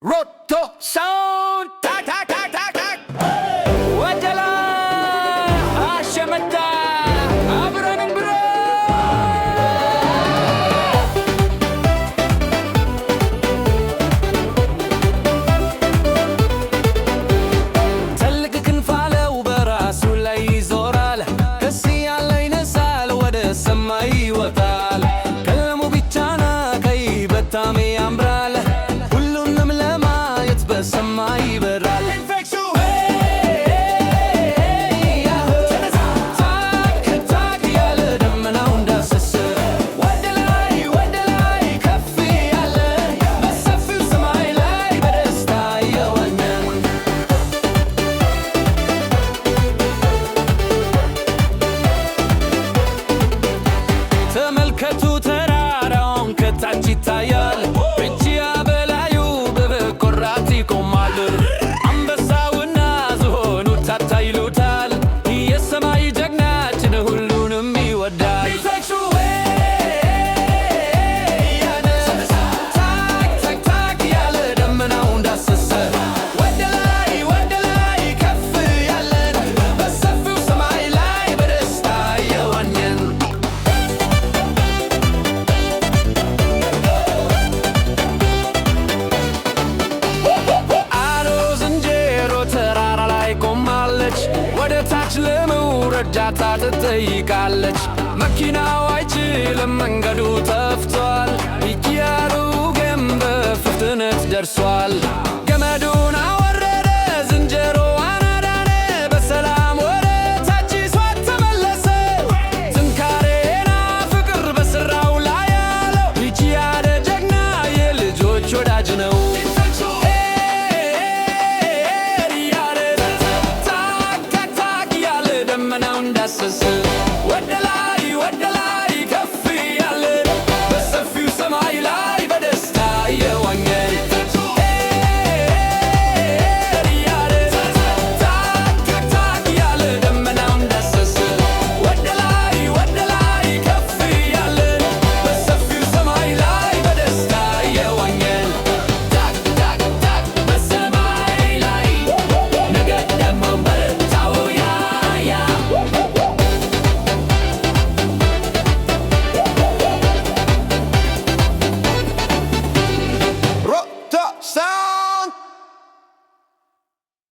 Roto sound tak tak tak tak tak ወደላ አሸመታ አብረን ብረ ትልቅ ክንፍ አለው በራሱ ላይ ይዞራል ደስ ያለ ይነሳል ወደ ሰማይ ይወጣል ቀለሙ ቢጫና ቀይ በጣም ያምራል ሁሉንም ለማየት በሰማይ ይበራል ተመልከቱ ተራራውን ከታች ይታያል እጅያ በላዩ በበኮራት ይቆማል አንበሳውና ዝሆኑ ታታ ይሉታል የሰማይ ጀግናችን ሁሉንም ይወዳል ታክ ታክ ታክ ያለ ደመናው እንዳሰሰ ወደ ላይ ከፍ ያለን በሰፊው ሰማይ ላይ በደስታ የዋኘን ወደ ታች ለመውረድ ዳታ ትጠይቃለች መኪናው አይችልም መንገዱ ጠፍቷል እያሉ ግን በፍጥነት ደርሷል ገመዱን